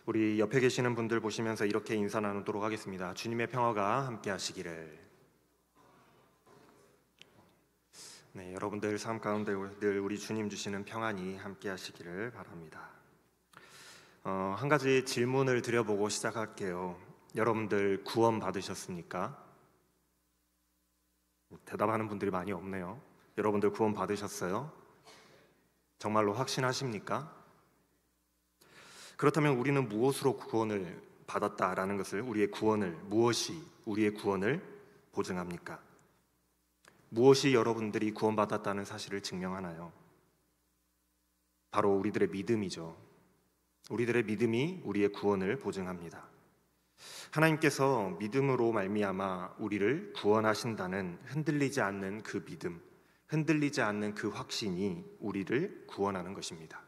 우리 옆에 계시는 분들 보시면서 이렇게 인사 나누도록 하겠습니다. 주님의 평화가 함께 하시기를. 네, 여러분들 삶 가운데 늘 우리 주님 주시는 평안이 함께 하시기를 바랍니다. 한 가지 질문을 드려보고 시작할게요. 여러분들 구원 받으셨습니까? 대답하는 분들이 많이 없네요. 여러분들 구원 받으셨어요? 정말로 확신하십니까? 그렇다면 우리는 무엇으로 구원을 받았다라는 것을, 무엇이 우리의 구원을 보증합니까? 무엇이 여러분들이 구원받았다는 사실을 증명하나요? 바로 우리들의 믿음이죠. 우리들의 믿음이 우리의 구원을 보증합니다. 하나님께서 믿음으로 말미암아 우리를 구원하신다는 흔들리지 않는 그 믿음, 흔들리지 않는 그 확신이 우리를 구원하는 것입니다.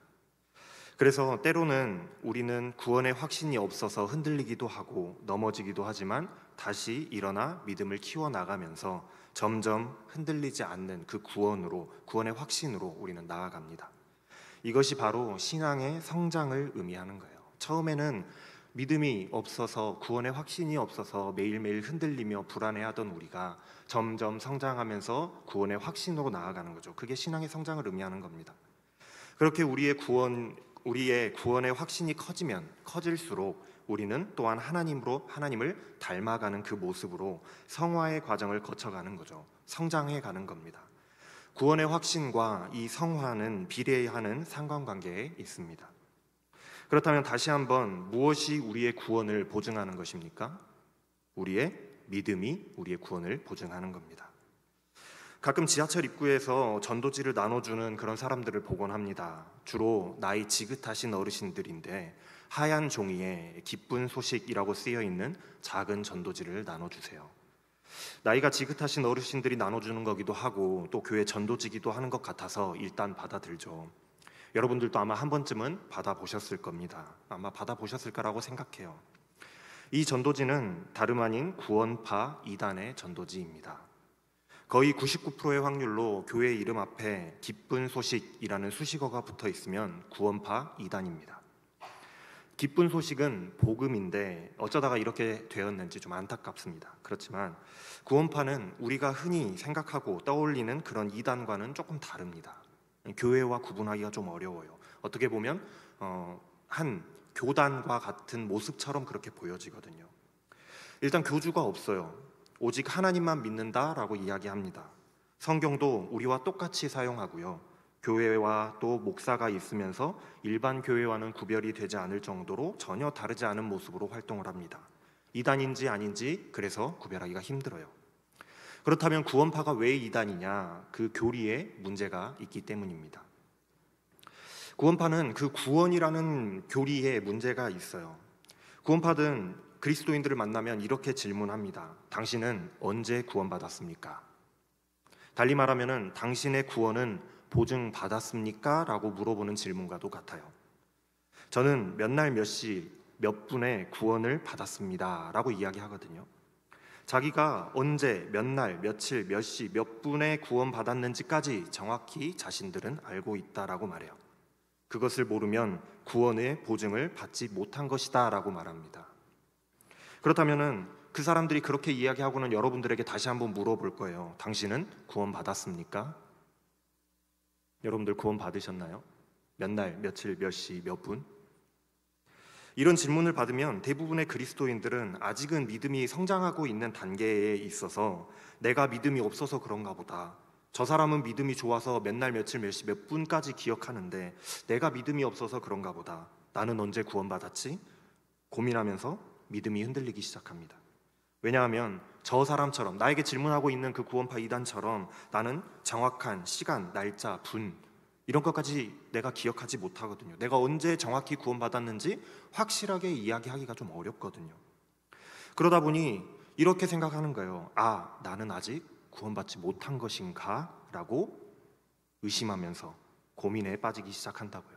그래서 때로는 우리는 구원의 확신이 없어서 흔들리기도 하고 넘어지기도 하지만 다시 일어나 믿음을 키워나가면서 점점 흔들리지 않는 그 구원의 확신으로 우리는 나아갑니다. 이것이 바로 신앙의 성장을 의미하는 거예요. 처음에는 믿음이 없어서, 구원의 확신이 없어서 매일매일 흔들리며 불안해하던 우리가 점점 성장하면서 구원의 확신으로 나아가는 거죠. 그게 신앙의 성장을 의미하는 겁니다. 그렇게 우리의 구원의 확신이 커질수록 우리는 또한 하나님을 닮아가는 그 모습으로 성화의 과정을 거쳐가는 거죠. 성장해가는 겁니다. 구원의 확신과 이 성화는 비례하는 상관관계에 있습니다. 그렇다면 다시 한번, 무엇이 우리의 구원을 보증하는 것입니까? 우리의 믿음이 우리의 구원을 보증하는 겁니다. 가끔 지하철 입구에서 전도지를 나눠주는 그런 사람들을 보곤 합니다. 주로 나이 지긋하신 어르신들인데 하얀 종이에 기쁜 소식이라고 쓰여있는 작은 전도지를 나눠주세요. 나이가 지긋하신 어르신들이 나눠주는 거기도 하고 또 교회 전도지기도 하는 것 같아서 일단 받아들죠. 여러분들도 아마 한 번쯤은 받아보셨을 겁니다. 아마 받아보셨을까라고 생각해요. 이 전도지는 다름 아닌 구원파 이단의 전도지입니다. 거의 99%의 확률로 교회 이름 앞에 기쁜 소식이라는 수식어가 붙어 있으면 구원파 이단입니다. 기쁜 소식은 복음인데 어쩌다가 이렇게 되었는지 좀 안타깝습니다. 그렇지만 구원파는 우리가 흔히 생각하고 떠올리는 그런 이단과는 조금 다릅니다. 교회와 구분하기가 좀 어려워요. 어떻게 보면 한 교단과 같은 모습처럼 그렇게 보여지거든요. 일단 교주가 없어요. 오직 하나님만 믿는다라고 이야기합니다. 성경도 우리와 똑같이 사용하고요. 교회와 또 목사가 있으면서 일반 교회와는 구별이 되지 않을 정도로 전혀 다르지 않은 모습으로 활동을 합니다. 이단인지 아닌지 그래서 구별하기가 힘들어요. 그렇다면 구원파가 왜 이단이냐? 그 교리에 문제가 있기 때문입니다. 구원파는 그 구원이라는 교리에 문제가 있어요. 구원파는 그리스도인들을 만나면 이렇게 질문합니다. 당신은 언제 구원받았습니까? 달리 말하면 당신의 구원은 보증받았습니까? 라고 물어보는 질문과도 같아요. 저는 몇 날 몇 시 몇 분에 구원을 받았습니다 라고 이야기하거든요. 자기가 언제 몇 날 며칠 몇 시 몇 분에 구원받았는지까지 정확히 자신들은 알고 있다라고 말해요. 그것을 모르면 구원의 보증을 받지 못한 것이다 라고 말합니다. 그렇다면 그 사람들이 그렇게 이야기하고는 여러분들에게 다시 한번 물어볼 거예요. 당신은 구원 받았습니까? 여러분들 구원 받으셨나요? 몇 날, 며칠, 몇 시, 몇 분? 이런 질문을 받으면 대부분의 그리스도인들은 아직은 믿음이 성장하고 있는 단계에 있어서 내가 믿음이 없어서 그런가 보다. 저 사람은 믿음이 좋아서 몇 날, 며칠, 몇 시, 몇 분까지 기억하는데 내가 믿음이 없어서 그런가 보다. 나는 언제 구원받았지? 고민하면서 믿음이 흔들리기 시작합니다. 왜냐하면 저 사람처럼, 나에게 질문하고 있는 그 구원파 이단처럼 나는 정확한 시간, 날짜, 분 이런 것까지 내가 기억하지 못하거든요. 내가 언제 정확히 구원받았는지 확실하게 이야기하기가 좀 어렵거든요. 그러다 보니 이렇게 생각하는 거예요. 아, 나는 아직 구원받지 못한 것인가? 라고 의심하면서 고민에 빠지기 시작한다고요.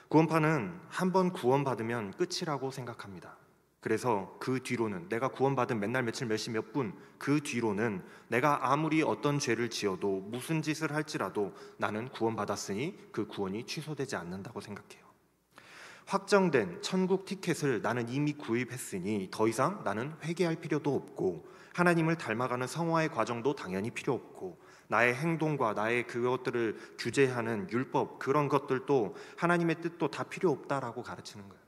구원파는 한 번 구원받으면 끝이라고 생각합니다. 그래서 그 뒤로는, 내가 구원받은 몇 날 며칠 몇 시 몇 분 그 뒤로는 내가 아무리 어떤 죄를 지어도 무슨 짓을 할지라도 나는 구원받았으니 그 구원이 취소되지 않는다고 생각해요. 확정된 천국 티켓을 나는 이미 구입했으니 더 이상 나는 회개할 필요도 없고 하나님을 닮아가는 성화의 과정도 당연히 필요 없고 나의 행동과 나의 그것들을 규제하는 율법 그런 것들도 하나님의 뜻도 다 필요 없다라고 가르치는 거예요.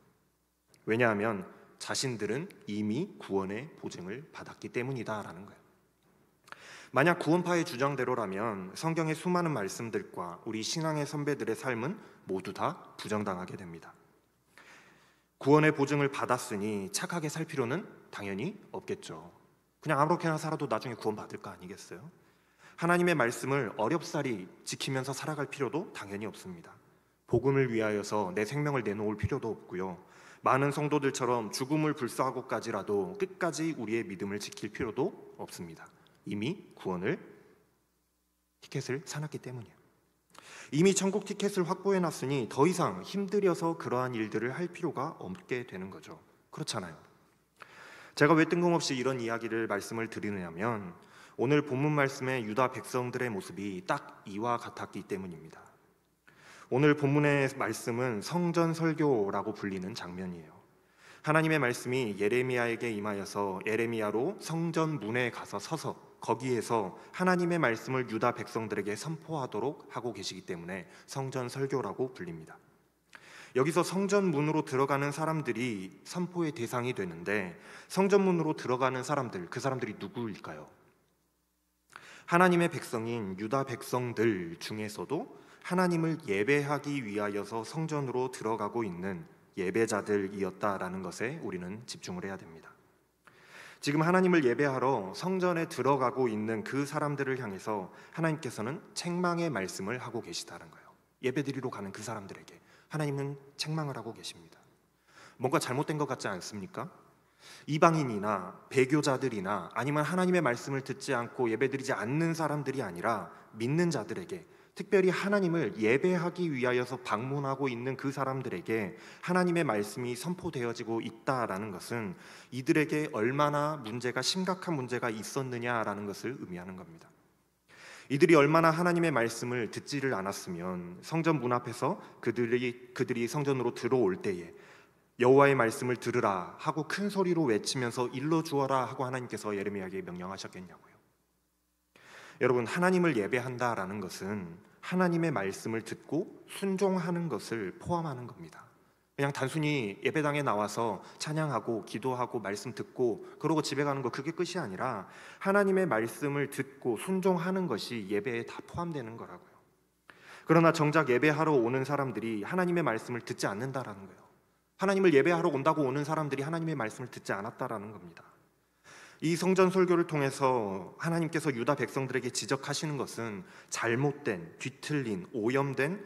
왜냐하면 자신들은 이미 구원의 보증을 받았기 때문이다라는 거예요. 만약 구원파의 주장대로라면 성경의 수많은 말씀들과 우리 신앙의 선배들의 삶은 모두 다 부정당하게 됩니다. 구원의 보증을 받았으니 착하게 살 필요는 당연히 없겠죠. 그냥 아무렇게나 살아도 나중에 구원받을 거 아니겠어요? 하나님의 말씀을 어렵사리 지키면서 살아갈 필요도 당연히 없습니다. 복음을 위하여서 내 생명을 내놓을 필요도 없고요. 많은 성도들처럼 죽음을 불사하고까지라도 끝까지 우리의 믿음을 지킬 필요도 없습니다. 이미 구원을 티켓을 사놨기 때문이에요. 이미 천국 티켓을 확보해놨으니 더 이상 힘들여서 그러한 일들을 할 필요가 없게 되는 거죠. 그렇잖아요. 제가 왜 뜬금없이 이런 이야기를 말씀을 드리느냐면 오늘 본문 말씀의 유다 백성들의 모습이 딱 이와 같았기 때문입니다. 오늘 본문의 말씀은 성전 설교라고 불리는 장면이에요. 하나님의 말씀이 예레미야에게 임하여서 예레미야로 성전 문에 가서 서서 거기에서 하나님의 말씀을 유다 백성들에게 선포하도록 하고 계시기 때문에 성전 설교라고 불립니다. 여기서 성전 문으로 들어가는 사람들이 선포의 대상이 되는데 성전 문으로 들어가는 사람들, 그 사람들이 누구일까요? 하나님의 백성인 유다 백성들 중에서도 하나님을 예배하기 위하여서 성전으로 들어가고 있는 예배자들이었다라는 것에 우리는 집중을 해야 됩니다. 지금 하나님을 예배하러 성전에 들어가고 있는 그 사람들을 향해서 하나님께서는 책망의 말씀을 하고 계시다는 거예요. 예배드리러 가는 그 사람들에게 하나님은 책망을 하고 계십니다. 뭔가 잘못된 것 같지 않습니까? 이방인이나 배교자들이나 아니면 하나님의 말씀을 듣지 않고 예배드리지 않는 사람들이 아니라 믿는 자들에게, 특별히 하나님을 예배하기 위하여서 방문하고 있는 그 사람들에게 하나님의 말씀이 선포되어지고 있다라는 것은 이들에게 얼마나 문제가 심각한 문제가 있었느냐라는 것을 의미하는 겁니다. 이들이 얼마나 하나님의 말씀을 듣지를 않았으면 성전 문 앞에서 그들이 성전으로 들어올 때에 여호와의 말씀을 들으라 하고 큰 소리로 외치면서 일러 주어라 하고 하나님께서 예레미야에게 명령하셨겠냐고요. 여러분, 하나님을 예배한다라는 것은 하나님의 말씀을 듣고 순종하는 것을 포함하는 겁니다. 그냥 단순히 예배당에 나와서 찬양하고 기도하고 말씀 듣고 그러고 집에 가는 거, 그게 끝이 아니라 하나님의 말씀을 듣고 순종하는 것이 예배에 다 포함되는 거라고요. 그러나 정작 예배하러 오는 사람들이 하나님의 말씀을 듣지 않는다라는 거예요. 하나님을 예배하러 온다고 오는 사람들이 하나님의 말씀을 듣지 않았다라는 겁니다. 이 성전 설교를 통해서 하나님께서 유다 백성들에게 지적하시는 것은 잘못된, 뒤틀린, 오염된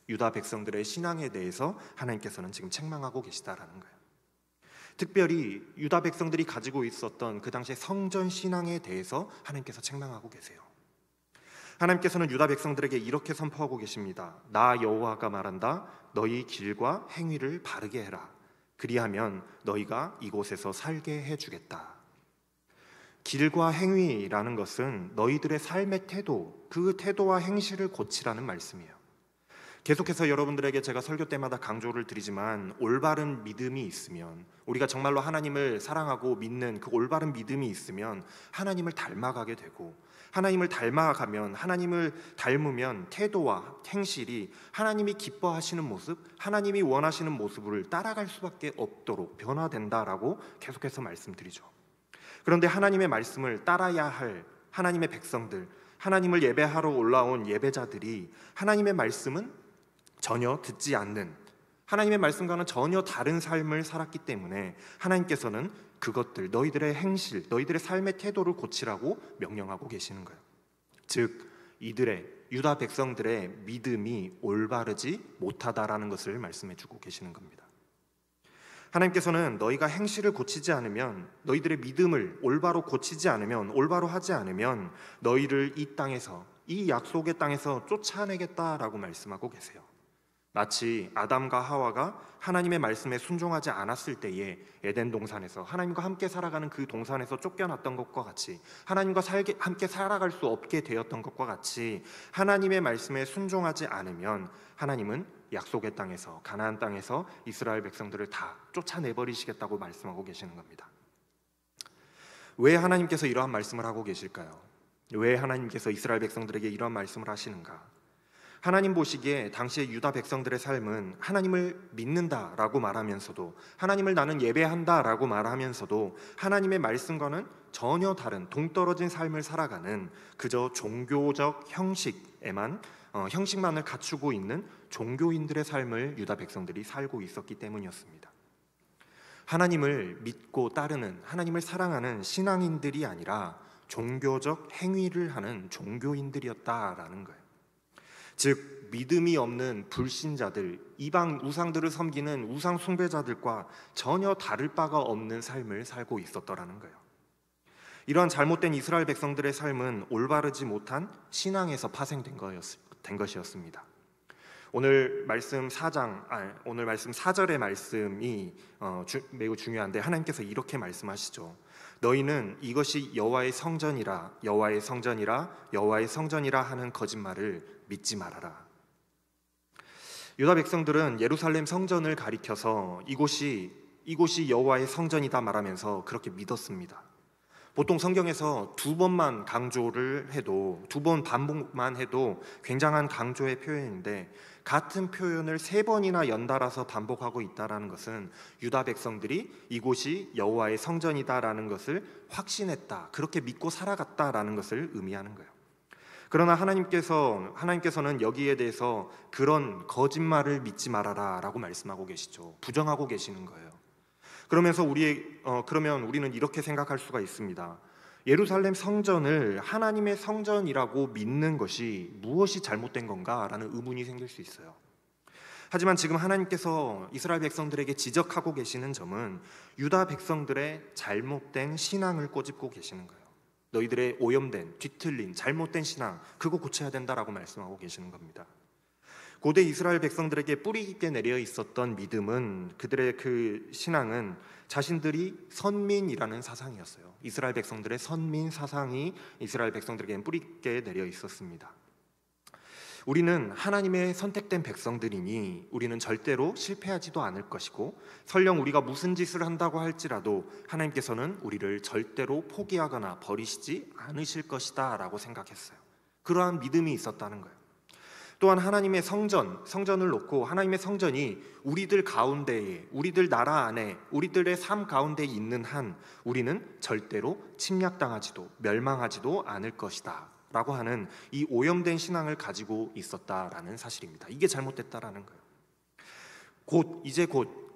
유다 백성들의 신앙에 대해서 하나님께서는 지금 책망하고 계시다라는 거예요. 특별히 유다 백성들이 가지고 있었던 그 당시의 성전 신앙에 대해서 하나님께서 책망하고 계세요. 하나님께서는 유다 백성들에게 이렇게 선포하고 계십니다. 나 여호와가 말한다. 너희 길과 행위를 바르게 해라. 그리하면 너희가 이곳에서 살게 해주겠다. 길과 행위라는 것은 너희들의 삶의 태도, 그 태도와 행실을 고치라는 말씀이에요. 계속해서 여러분들에게 제가 설교 때마다 강조를 드리지만 올바른 믿음이 있으면, 우리가 정말로 하나님을 사랑하고 믿는 그 올바른 믿음이 있으면 하나님을 닮아가게 되고, 하나님을 닮아가면, 하나님을 닮으면 태도와 행실이 하나님이 기뻐하시는 모습, 하나님이 원하시는 모습을 따라갈 수밖에 없도록 변화된다라고 계속해서 말씀드리죠. 그런데 하나님의 말씀을 따라야 할 하나님의 백성들, 하나님을 예배하러 올라온 예배자들이 하나님의 말씀은 전혀 듣지 않는, 하나님의 말씀과는 전혀 다른 삶을 살았기 때문에 하나님께서는 그것들, 너희들의 행실, 너희들의 삶의 태도를 고치라고 명령하고 계시는 거예요. 즉 이들의, 유다 백성들의 믿음이 올바르지 못하다라는 것을 말씀해 주고 계시는 겁니다. 하나님께서는 너희가 행실을 고치지 않으면, 너희들의 믿음을 올바로 고치지 않으면, 올바로 하지 않으면 너희를 이 땅에서, 이 약속의 땅에서 쫓아내겠다라고 말씀하고 계세요. 마치 아담과 하와가 하나님의 말씀에 순종하지 않았을 때에 에덴 동산에서 하나님과 함께 살아가는 그 동산에서 쫓겨났던 것과 같이, 하나님과 함께 살아갈 수 없게 되었던 것과 같이, 하나님의 말씀에 순종하지 않으면 하나님은 약속의 땅에서, 가나안 땅에서 이스라엘 백성들을 다 쫓아내버리시겠다고 말씀하고 계시는 겁니다. 왜 하나님께서 이러한 말씀을 하고 계실까요? 왜 하나님께서 이스라엘 백성들에게 이러한 말씀을 하시는가? 하나님 보시기에 당시의 유다 백성들의 삶은 하나님을 믿는다라고 말하면서도, 하나님을 나는 예배한다라고 말하면서도 하나님의 말씀과는 전혀 다른 동떨어진 삶을 살아가는 그저 종교적 형식만을 갖추고 있는 종교인들의 삶을 유다 백성들이 살고 있었기 때문이었습니다. 하나님을 믿고 따르는, 하나님을 사랑하는 신앙인들이 아니라 종교적 행위를 하는 종교인들이었다라는 거예요. 즉 믿음이 없는 불신자들, 이방 우상들을 섬기는 우상 숭배자들과 전혀 다를 바가 없는 삶을 살고 있었더라는 거예요. 이러한 잘못된 이스라엘 백성들의 삶은 올바르지 못한 신앙에서 파생된 것이었습니다. 오늘 말씀 4절의 말씀이 매우 중요한데, 하나님께서 이렇게 말씀하시죠. 너희는 이것이 여호와의 성전이라, 여호와의 성전이라, 여호와의 성전이라 하는 거짓말을 믿지 말아라. 유다 백성들은 예루살렘 성전을 가리켜서 이곳이 여호와의 성전이다 말하면서 그렇게 믿었습니다. 보통 성경에서 두 번만 강조를 해도, 두 번 반복만 해도 굉장한 강조의 표현인데, 같은 표현을 세 번이나 연달아서 반복하고 있다는 것은 유다 백성들이 이곳이 여호와의 성전이다라는 것을 확신했다, 그렇게 믿고 살아갔다라는 것을 의미하는 거예요. 그러나 하나님께서는 여기에 대해서 그런 거짓말을 믿지 말아라 라고 말씀하고 계시죠. 부정하고 계시는 거예요. 그러면서 그러면 우리는 이렇게 생각할 수가 있습니다. 예루살렘 성전을 하나님의 성전이라고 믿는 것이 무엇이 잘못된 건가? 라는 의문이 생길 수 있어요. 하지만 지금 하나님께서 이스라엘 백성들에게 지적하고 계시는 점은 유다 백성들의 잘못된 신앙을 꼬집고 계시는 거예요. 너희들의 오염된, 뒤틀린, 잘못된 신앙, 그거 고쳐야 된다라고 말씀하고 계시는 겁니다. 고대 이스라엘 백성들에게 뿌리 깊게 내려 있었던 믿음은, 그들의 그 신앙은 자신들이 선민이라는 사상이었어요. 이스라엘 백성들의 선민 사상이 이스라엘 백성들에게는 뿌리 깊게 내려 있었습니다. 우리는 하나님의 선택된 백성들이니 우리는 절대로 실패하지도 않을 것이고, 설령 우리가 무슨 짓을 한다고 할지라도 하나님께서는 우리를 절대로 포기하거나 버리시지 않으실 것이다 라고 생각했어요. 그러한 믿음이 있었다는 거예요. 또한 하나님의 성전을 놓고 하나님의 성전이 우리들 가운데에, 우리들 나라 안에, 우리들의 삶 가운데 있는 한 우리는 절대로 침략당하지도 멸망하지도 않을 것이다 라고 하는 이 오염된 신앙을 가지고 있었다라는 사실입니다. 이게 잘못됐다라는 거예요.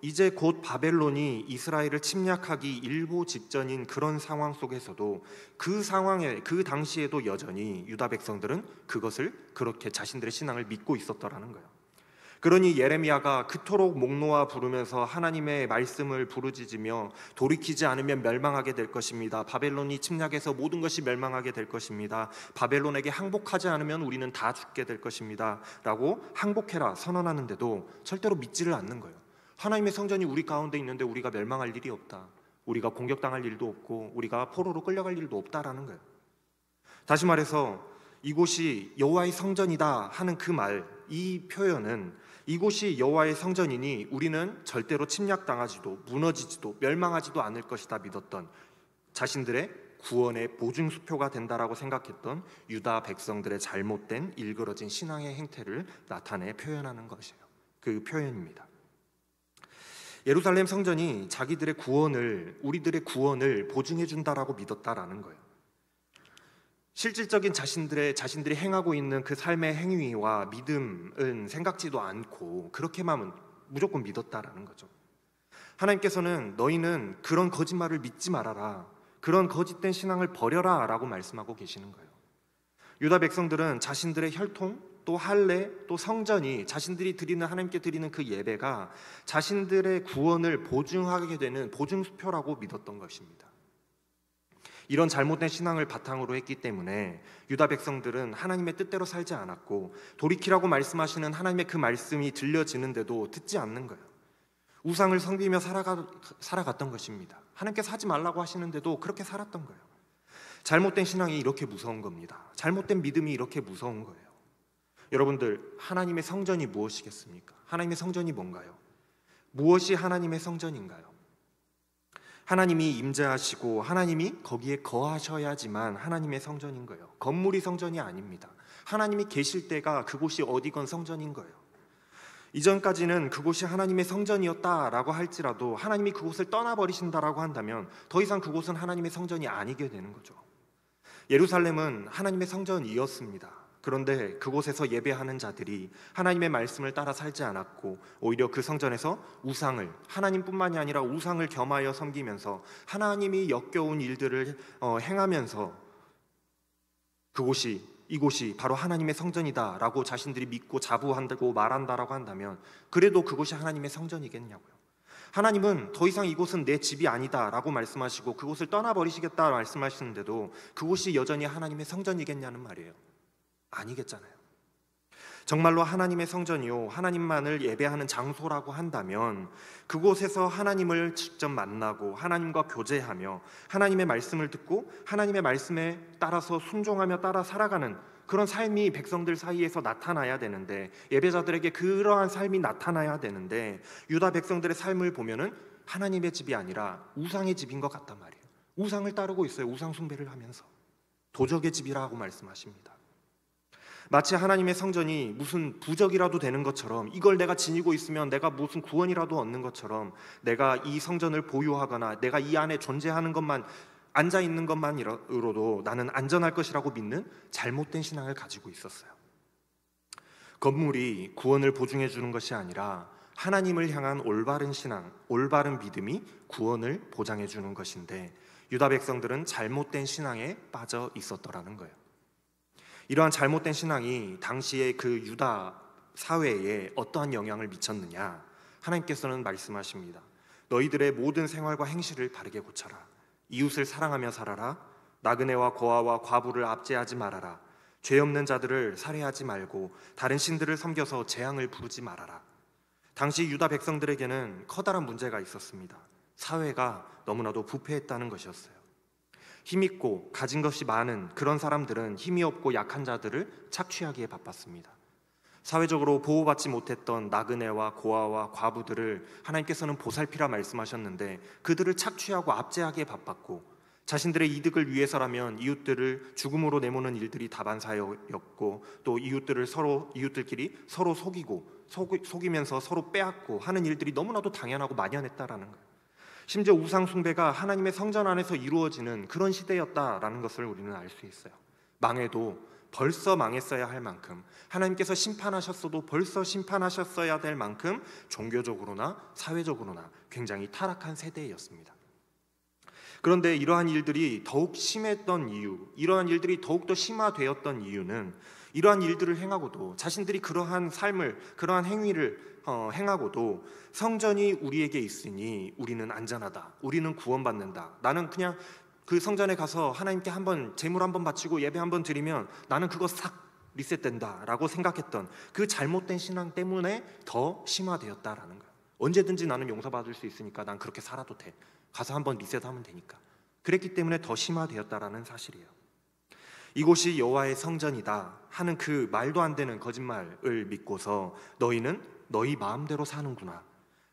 이제 곧 바벨론이 이스라엘을 침략하기 일보 직전인 그런 상황 속에서도, 그 당시에도 여전히 유다 백성들은 그것을, 그렇게 자신들의 신앙을 믿고 있었더라는 거예요. 그러니 예레미야가 그토록 목 놓아 부르면서 하나님의 말씀을 부르짖으며 돌이키지 않으면 멸망하게 될 것입니다. 바벨론이 침략해서 모든 것이 멸망하게 될 것입니다. 바벨론에게 항복하지 않으면 우리는 다 죽게 될 것입니다 라고 항복해라 선언하는데도 절대로 믿지를 않는 거예요. 하나님의 성전이 우리 가운데 있는데 우리가 멸망할 일이 없다, 우리가 공격당할 일도 없고 우리가 포로로 끌려갈 일도 없다라는 거예요. 다시 말해서 이곳이 여호와의 성전이다 하는 그 말, 이 표현은 이곳이 여호와의 성전이니 우리는 절대로 침략당하지도 무너지지도 멸망하지도 않을 것이다 믿었던, 자신들의 구원의 보증수표가 된다라고 생각했던 유다 백성들의 잘못된 일그러진 신앙의 행태를 나타내 표현하는 것이에요. 그 표현입니다. 예루살렘 성전이 우리들의 구원을 보증해 준다라고 믿었다라는 거예요. 실질적인 자신들이 행하고 있는 그 삶의 행위와 믿음은 생각지도 않고 그렇게만 무조건 믿었다라는 거죠. 하나님께서는 너희는 그런 거짓말을 믿지 말아라, 그런 거짓된 신앙을 버려라 라고 말씀하고 계시는 거예요. 유다 백성들은 자신들의 혈통, 또 할례, 또 성전이, 자신들이 하나님께 드리는 그 예배가 자신들의 구원을 보증하게 되는 보증수표라고 믿었던 것입니다. 이런 잘못된 신앙을 바탕으로 했기 때문에 유다 백성들은 하나님의 뜻대로 살지 않았고 돌이키라고 말씀하시는 하나님의 그 말씀이 들려지는데도 듣지 않는 거예요. 우상을 섬기며 살아갔던 것입니다. 하나님께서 하지 말라고 하시는데도 그렇게 살았던 거예요. 잘못된 신앙이 이렇게 무서운 겁니다. 잘못된 믿음이 이렇게 무서운 거예요. 여러분들, 하나님의 성전이 무엇이겠습니까? 하나님의 성전이 뭔가요? 무엇이 하나님의 성전인가요? 하나님이 임재하시고 하나님이 거기에 거하셔야지만 하나님의 성전인 거예요. 건물이 성전이 아닙니다. 하나님이 계실 때가 그곳이 어디건 성전인 거예요. 이전까지는 그곳이 하나님의 성전이었다라고 할지라도 하나님이 그곳을 떠나버리신다라고 한다면 더 이상 그곳은 하나님의 성전이 아니게 되는 거죠. 예루살렘은 하나님의 성전이었습니다. 그런데 그곳에서 예배하는 자들이 하나님의 말씀을 따라 살지 않았고 오히려 그 성전에서 우상을, 하나님뿐만이 아니라 우상을 겸하여 섬기면서 하나님이 역겨운 일들을 행하면서 이곳이 바로 하나님의 성전이다라고 자신들이 믿고 자부한다고 말한다라고 한다면 그래도 그곳이 하나님의 성전이겠냐고요. 하나님은 더 이상 이곳은 내 집이 아니다라고 말씀하시고 그곳을 떠나버리시겠다 말씀하시는데도 그곳이 여전히 하나님의 성전이겠냐는 말이에요. 아니겠잖아요. 정말로 하나님의 성전이요 하나님만을 예배하는 장소라고 한다면 그곳에서 하나님을 직접 만나고 하나님과 교제하며 하나님의 말씀을 듣고 하나님의 말씀에 따라서 순종하며 따라 살아가는 그런 삶이 백성들 사이에서 나타나야 되는데 예배자들에게 그러한 삶이 나타나야 되는데 유다 백성들의 삶을 보면은 하나님의 집이 아니라 우상의 집인 것 같단 말이에요. 우상을 따르고 있어요. 우상 숭배를 하면서 도적의 집이라고 말씀하십니다. 마치 하나님의 성전이 무슨 부적이라도 되는 것처럼 이걸 내가 지니고 있으면 내가 무슨 구원이라도 얻는 것처럼 내가 이 성전을 보유하거나 내가 이 안에 존재하는 것만 앉아있는 것만으로도 나는 안전할 것이라고 믿는 잘못된 신앙을 가지고 있었어요. 건물이 구원을 보증해 주는 것이 아니라 하나님을 향한 올바른 신앙, 올바른 믿음이 구원을 보장해 주는 것인데 유다 백성들은 잘못된 신앙에 빠져 있었더라는 거예요. 이러한 잘못된 신앙이 당시의 그 유다 사회에 어떠한 영향을 미쳤느냐? 하나님께서는 말씀하십니다. 너희들의 모든 생활과 행실을 바르게 고쳐라. 이웃을 사랑하며 살아라. 나그네와 고아와 과부를 압제하지 말아라. 죄 없는 자들을 살해하지 말고 다른 신들을 섬겨서 재앙을 부르지 말아라. 당시 유다 백성들에게는 커다란 문제가 있었습니다. 사회가 너무나도 부패했다는 것이었어요. 힘있고 가진 것이 많은 그런 사람들은 힘이 없고 약한 자들을 착취하기에 바빴습니다. 사회적으로 보호받지 못했던 나그네와 고아와 과부들을 하나님께서는 보살피라 말씀하셨는데 그들을 착취하고 압제하기에 바빴고 자신들의 이득을 위해서라면 이웃들을 죽음으로 내모는 일들이 다반사였고 또 이웃들끼리 서로 속이면서 서로 빼앗고 하는 일들이 너무나도 당연하고 만연했다라는 거예요. 심지어 우상 숭배가 하나님의 성전 안에서 이루어지는 그런 시대였다라는 것을 우리는 알 수 있어요. 망해도 벌써 망했어야 할 만큼 하나님께서 심판하셨어도 벌써 심판하셨어야 될 만큼 종교적으로나 사회적으로나 굉장히 타락한 세대였습니다. 그런데 이러한 일들이 더욱 심했던 이유, 이러한 일들이 더욱더 심화되었던 이유는 이러한 일들을 행하고도 자신들이 그러한 삶을, 그러한 행위를 행하고도 성전이 우리에게 있으니 우리는 안전하다, 우리는 구원받는다, 나는 그냥 그 성전에 가서 하나님께 한번 제물 한번 바치고 예배 한번 드리면 나는 그거 싹 리셋된다 라고 생각했던 그 잘못된 신앙 때문에 더 심화되었다라는 거예요. 언제든지 나는 용서받을 수 있으니까 난 그렇게 살아도 돼, 가서 한번 리셋하면 되니까. 그랬기 때문에 더 심화되었다라는 사실이에요. 이곳이 여호와의 성전이다 하는 그 말도 안 되는 거짓말을 믿고서 너희는 너희 마음대로 사는구나,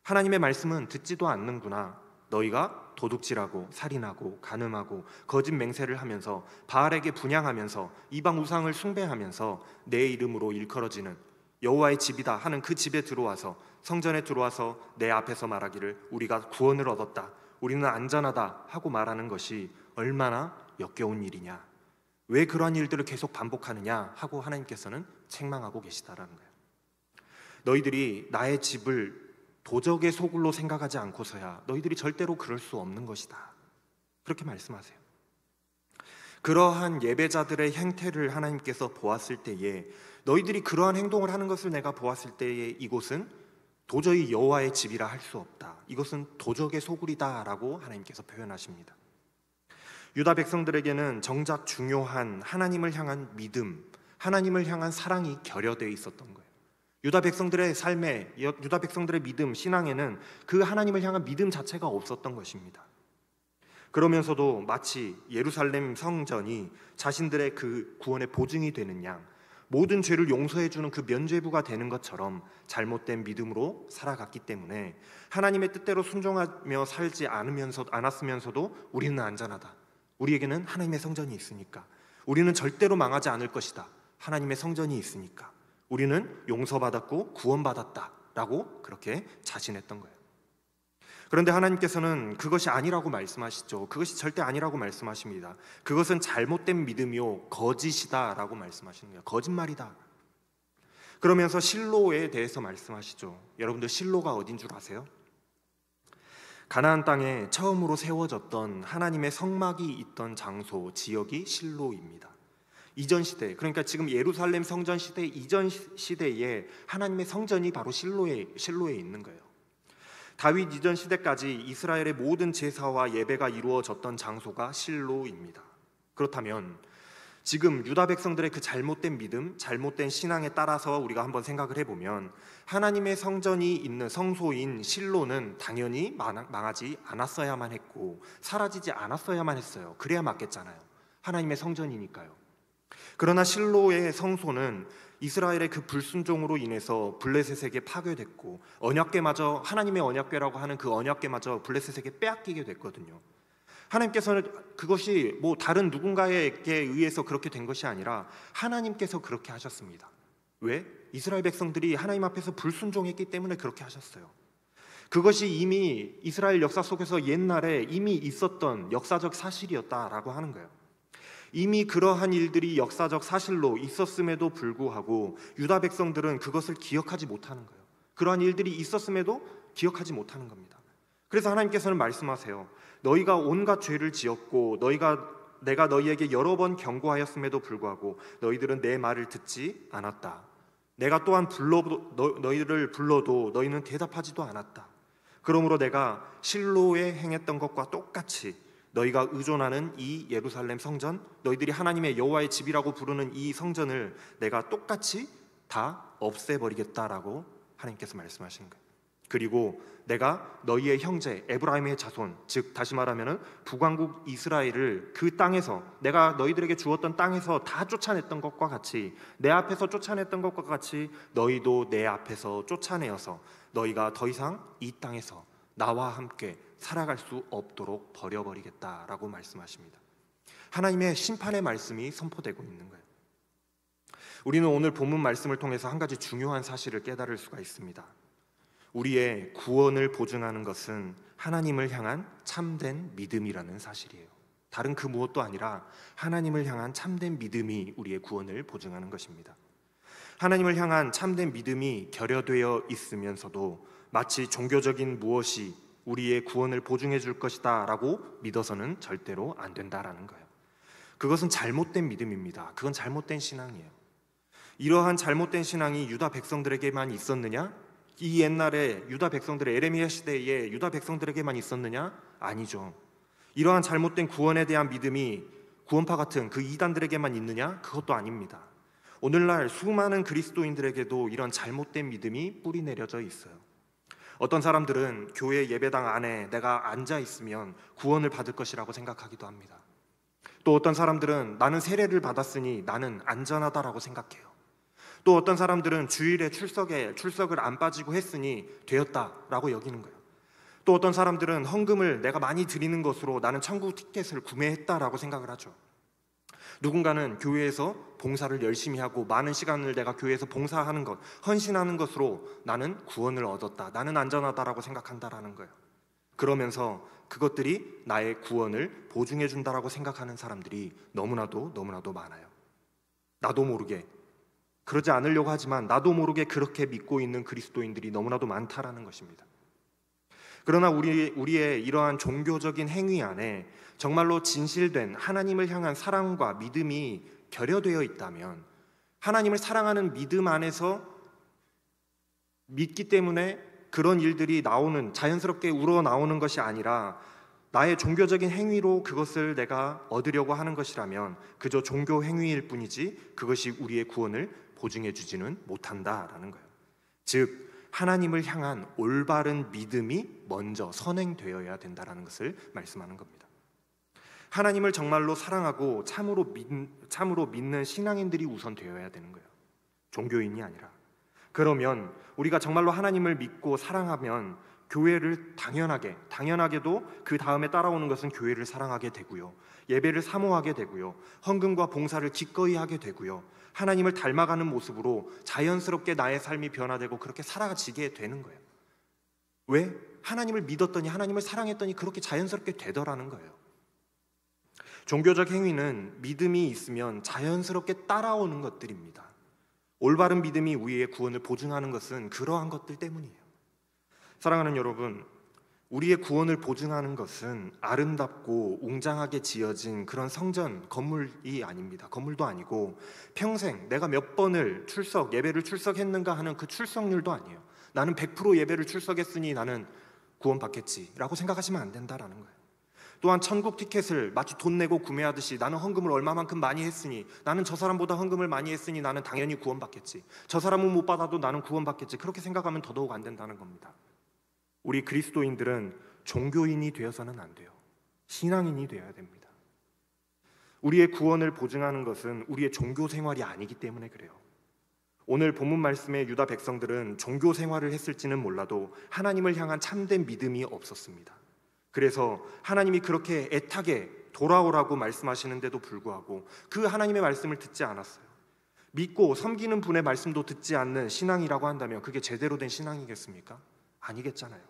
하나님의 말씀은 듣지도 않는구나, 너희가 도둑질하고 살인하고 간음하고 거짓 맹세를 하면서 바알에게 분향하면서 이방 우상을 숭배하면서 내 이름으로 일컬어지는 여호와의 집이다 하는 그 집에 들어와서 성전에 들어와서 내 앞에서 말하기를 우리가 구원을 얻었다, 우리는 안전하다 하고 말하는 것이 얼마나 역겨운 일이냐, 왜 그러한 일들을 계속 반복하느냐 하고 하나님께서는 책망하고 계시다라는 거예요. 너희들이 나의 집을 도적의 소굴로 생각하지 않고서야 너희들이 절대로 그럴 수 없는 것이다, 그렇게 말씀하세요. 그러한 예배자들의 행태를 하나님께서 보았을 때에 너희들이 그러한 행동을 하는 것을 내가 보았을 때에 이곳은 도저히 여호와의 집이라 할 수 없다, 이것은 도적의 소굴이다 라고 하나님께서 표현하십니다. 유다 백성들에게는 정작 중요한 하나님을 향한 믿음, 하나님을 향한 사랑이 결여되어 있었던 거예요. 유다 백성들의 삶에, 유다 백성들의 믿음, 신앙에는 그 하나님을 향한 믿음 자체가 없었던 것입니다. 그러면서도 마치 예루살렘 성전이 자신들의 그 구원의 보증이 되는 양, 모든 죄를 용서해주는 그 면죄부가 되는 것처럼 잘못된 믿음으로 살아갔기 때문에 하나님의 뜻대로 순종하며 살지 않았으면서도 우리는 안전하다. 우리에게는 하나님의 성전이 있으니까. 우리는 절대로 망하지 않을 것이다. 하나님의 성전이 있으니까. 우리는 용서받았고 구원받았다라고 그렇게 자신했던 거예요. 그런데 하나님께서는 그것이 아니라고 말씀하시죠. 그것이 절대 아니라고 말씀하십니다. 그것은 잘못된 믿음이요 거짓이다라고 말씀하시는 거예요. 거짓말이다. 그러면서 실로에 대해서 말씀하시죠. 여러분들 실로가 어딘 줄 아세요? 가나안 땅에 처음으로 세워졌던 하나님의 성막이 있던 장소, 지역이 실로입니다. 이전 시대, 그러니까 지금 예루살렘 성전 시대 이전 시대에 하나님의 성전이 바로 실로에 있는 거예요. 다윗 이전 시대까지 이스라엘의 모든 제사와 예배가 이루어졌던 장소가 실로입니다. 그렇다면 지금 유다 백성들의 그 잘못된 믿음, 잘못된 신앙에 따라서 우리가 한번 생각을 해보면 하나님의 성전이 있는 성소인 실로는 당연히 망하지 않았어야만 했고 사라지지 않았어야만 했어요. 그래야 맞겠잖아요. 하나님의 성전이니까요. 그러나 실로의 성소는 이스라엘의 그 불순종으로 인해서 블레셋에게 파괴됐고 언약궤마저, 하나님의 언약궤라고 하는 그 언약궤마저 블레셋에게 빼앗기게 됐거든요. 하나님께서는 그것이 뭐 다른 누군가에게 의해서 그렇게 된 것이 아니라 하나님께서 그렇게 하셨습니다. 왜? 이스라엘 백성들이 하나님 앞에서 불순종했기 때문에 그렇게 하셨어요. 그것이 이미 이스라엘 역사 속에서 옛날에 이미 있었던 역사적 사실이었다라고 하는 거예요. 이미 그러한 일들이 역사적 사실로 있었음에도 불구하고 유다 백성들은 그것을 기억하지 못하는 거예요. 그러한 일들이 있었음에도 기억하지 못하는 겁니다. 그래서 하나님께서는 말씀하세요. 너희가 온갖 죄를 지었고 내가 너희에게 여러 번 경고하였음에도 불구하고 너희들은 내 말을 듣지 않았다. 내가 또한 너희를 불러도 너희는 대답하지도 않았다. 그러므로 내가 실로에 행했던 것과 똑같이 너희가 의존하는 이 예루살렘 성전, 너희들이 하나님의 여호와의 집이라고 부르는 이 성전을 내가 똑같이 다 없애버리겠다라고 하나님께서 말씀하신 거예요. 그리고 내가 너희의 형제 에브라임의 자손, 즉 다시 말하면 북왕국 이스라엘을 그 땅에서, 내가 너희들에게 주었던 땅에서 다 쫓아냈던 것과 같이, 내 앞에서 쫓아냈던 것과 같이 너희도 내 앞에서 쫓아내어서 너희가 더 이상 이 땅에서 나와 함께 살아갈 수 없도록 버려버리겠다라고 말씀하십니다. 하나님의 심판의 말씀이 선포되고 있는 거예요. 우리는 오늘 본문 말씀을 통해서 한 가지 중요한 사실을 깨달을 수가 있습니다. 우리의 구원을 보증하는 것은 하나님을 향한 참된 믿음이라는 사실이에요. 다른 그 무엇도 아니라 하나님을 향한 참된 믿음이 우리의 구원을 보증하는 것입니다. 하나님을 향한 참된 믿음이 결여되어 있으면서도 마치 종교적인 무엇이 우리의 구원을 보증해 줄 것이다 라고 믿어서는 절대로 안 된다라는 거예요. 그것은 잘못된 믿음입니다. 그건 잘못된 신앙이에요. 이러한 잘못된 신앙이 유다 백성들에게만 있었느냐? 이 옛날에 유다 백성들의 에레미야 시대에 유다 백성들에게만 있었느냐? 아니죠. 이러한 잘못된 구원에 대한 믿음이 구원파 같은 그 이단들에게만 있느냐? 그것도 아닙니다. 오늘날 수많은 그리스도인들에게도 이런 잘못된 믿음이 뿌리 내려져 있어요. 어떤 사람들은 교회 예배당 안에 내가 앉아 있으면 구원을 받을 것이라고 생각하기도 합니다. 또 어떤 사람들은 나는 세례를 받았으니 나는 안전하다라고 생각해요. 또 어떤 사람들은 주일에 출석을 안 빠지고 했으니 되었다라고 여기는 거예요. 또 어떤 사람들은 헌금을 내가 많이 드리는 것으로 나는 천국 티켓을 구매했다라고 생각을 하죠. 누군가는 교회에서 봉사를 열심히 하고 많은 시간을 내가 교회에서 봉사하는 것, 헌신하는 것으로 나는 구원을 얻었다, 나는 안전하다라고 생각한다라는 거예요. 그러면서 그것들이 나의 구원을 보증해 준다라고 생각하는 사람들이 너무나도 많아요. 나도 모르게, 그러지 않으려고 하지만 나도 모르게 그렇게 믿고 있는 그리스도인들이 너무나도 많다라는 것입니다. 그러나 우리의 이러한 종교적인 행위 안에 정말로 진실된 하나님을 향한 사랑과 믿음이 결여되어 있다면, 하나님을 사랑하는 믿음 안에서 믿기 때문에 그런 일들이 자연스럽게 우러나오는 것이 아니라 나의 종교적인 행위로 그것을 내가 얻으려고 하는 것이라면 그저 종교 행위일 뿐이지 그것이 우리의 구원을 보증해 주지는 못한다라는 거예요. 즉 하나님을 향한 올바른 믿음이 먼저 선행되어야 된다라는 것을 말씀하는 겁니다. 하나님을 정말로 사랑하고 참으로 믿는 신앙인들이 우선 되어야 되는 거예요. 종교인이 아니라. 그러면 우리가 정말로 하나님을 믿고 사랑하면 교회를 당연하게도 그 다음에 따라오는 것은 교회를 사랑하게 되고요, 예배를 사모하게 되고요, 헌금과 봉사를 기꺼이 하게 되고요, 하나님을 닮아가는 모습으로 자연스럽게 나의 삶이 변화되고 그렇게 살아지게 되는 거예요. 왜? 하나님을 믿었더니, 하나님을 사랑했더니 그렇게 자연스럽게 되더라는 거예요. 종교적 행위는 믿음이 있으면 자연스럽게 따라오는 것들입니다. 올바른 믿음이 우리의 구원을 보증하는 것은 그러한 것들 때문이에요. 사랑하는 여러분, 우리의 구원을 보증하는 것은 아름답고 웅장하게 지어진 그런 성전, 건물이 아닙니다. 건물도 아니고 평생 내가 몇 번을 예배를 출석했는가 하는 그 출석률도 아니에요. 나는 100% 예배를 출석했으니 나는 구원받겠지라고 생각하시면 안 된다라는 거예요. 또한 천국 티켓을 마치 돈 내고 구매하듯이 나는 헌금을 얼마만큼 많이 했으니, 나는 저 사람보다 헌금을 많이 했으니 나는 당연히 구원받겠지, 저 사람은 못 받아도 나는 구원받겠지, 그렇게 생각하면 더더욱 안 된다는 겁니다. 우리 그리스도인들은 종교인이 되어서는 안 돼요. 신앙인이 되어야 됩니다. 우리의 구원을 보증하는 것은 우리의 종교 생활이 아니기 때문에 그래요. 오늘 본문 말씀의 유다 백성들은 종교 생활을 했을지는 몰라도 하나님을 향한 참된 믿음이 없었습니다. 그래서 하나님이 그렇게 애타게 돌아오라고 말씀하시는데도 불구하고 그 하나님의 말씀을 듣지 않았어요. 믿고 섬기는 분의 말씀도 듣지 않는 신앙이라고 한다면 그게 제대로 된 신앙이겠습니까? 아니겠잖아요.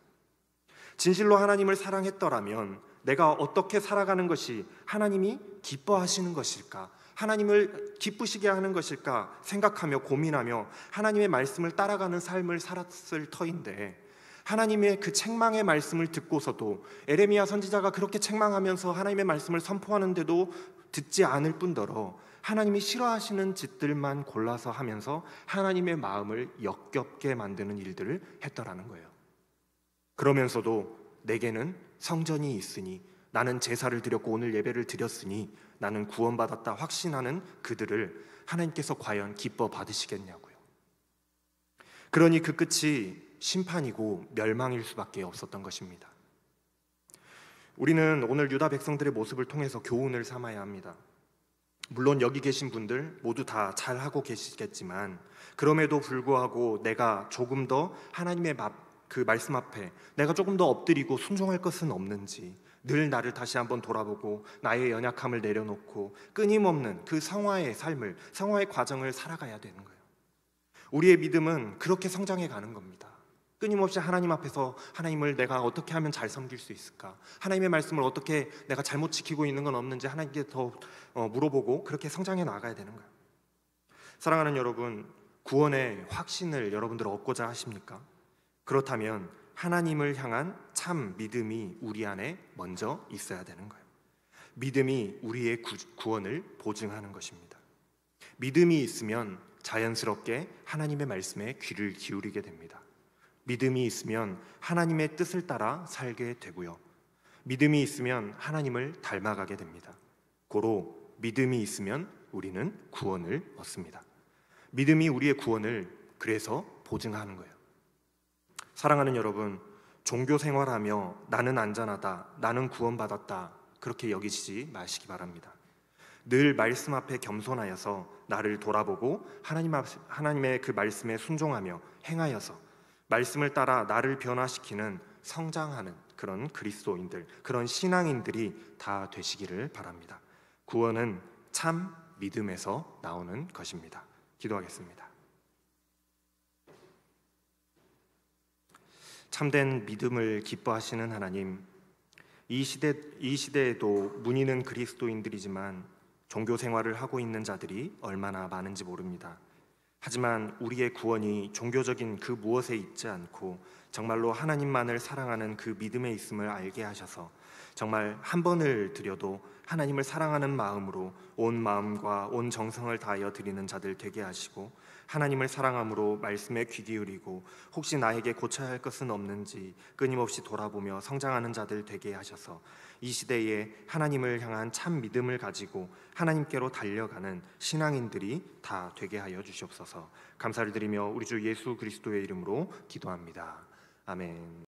진실로 하나님을 사랑했더라면 내가 어떻게 살아가는 것이 하나님이 기뻐하시는 것일까, 하나님을 기쁘시게 하는 것일까 생각하며 고민하며 하나님의 말씀을 따라가는 삶을 살았을 터인데, 하나님의 그 책망의 말씀을 듣고서도 에레미야 선지자가 그렇게 책망하면서 하나님의 말씀을 선포하는데도 듣지 않을 뿐더러 하나님이 싫어하시는 짓들만 골라서 하면서 하나님의 마음을 역겹게 만드는 일들을 했더라는 거예요. 그러면서도 내게는 성전이 있으니, 나는 제사를 드렸고 오늘 예배를 드렸으니 나는 구원받았다 확신하는 그들을 하나님께서 과연 기뻐 받으시겠냐고요. 그러니 그 끝이 심판이고 멸망일 수밖에 없었던 것입니다. 우리는 오늘 유다 백성들의 모습을 통해서 교훈을 삼아야 합니다. 물론 여기 계신 분들 모두 다 잘하고 계시겠지만 그럼에도 불구하고 내가 조금 더 하나님의 그 말씀 앞에 내가 조금 더 엎드리고 순종할 것은 없는지 늘 나를 다시 한번 돌아보고 나의 연약함을 내려놓고 끊임없는 그 성화의 삶을, 성화의 과정을 살아가야 되는 거예요. 우리의 믿음은 그렇게 성장해 가는 겁니다. 끊임없이 하나님 앞에서 하나님을 내가 어떻게 하면 잘 섬길 수 있을까, 하나님의 말씀을 어떻게 내가 잘못 지키고 있는 건 없는지 하나님께 더 물어보고 그렇게 성장해 나가야 되는 거예요. 사랑하는 여러분, 구원의 확신을 여러분들 얻고자 하십니까? 그렇다면 하나님을 향한 참 믿음이 우리 안에 먼저 있어야 되는 거예요. 믿음이 우리의 구원을 보증하는 것입니다. 믿음이 있으면 자연스럽게 하나님의 말씀에 귀를 기울이게 됩니다. 믿음이 있으면 하나님의 뜻을 따라 살게 되고요, 믿음이 있으면 하나님을 닮아가게 됩니다. 고로 믿음이 있으면 우리는 구원을 얻습니다. 믿음이 우리의 구원을 그래서 보증하는 거예요. 사랑하는 여러분, 종교 생활하며 나는 안전하다, 나는 구원받았다 그렇게 여기시지 마시기 바랍니다. 늘 말씀 앞에 겸손하여서 나를 돌아보고 하나님의 그 말씀에 순종하며 행하여서 말씀을 따라 나를 변화시키는 성장하는 그런 그리스도인들, 그런 신앙인들이 다 되시기를 바랍니다. 구원은 참 믿음에서 나오는 것입니다. 기도하겠습니다. 참된 믿음을 기뻐하시는 하나님, 이 시대에도 문의는 그리스도인들이지만 종교 생활을 하고 있는 자들이 얼마나 많은지 모릅니다. 하지만 우리의 구원이 종교적인 그 무엇에 있지 않고 정말로 하나님만을 사랑하는 그 믿음에 있음을 알게 하셔서 정말 한 번을 드려도 하나님을 사랑하는 마음으로 온 마음과 온 정성을 다하여 드리는 자들 되게 하시고, 하나님을 사랑함으로 말씀에 귀 기울이고 혹시 나에게 고쳐야 할 것은 없는지 끊임없이 돌아보며 성장하는 자들 되게 하셔서 이 시대에 하나님을 향한 참 믿음을 가지고 하나님께로 달려가는 신앙인들이 다 되게 하여 주시옵소서. 감사를 드리며 우리 주 예수 그리스도의 이름으로 기도합니다. 아멘.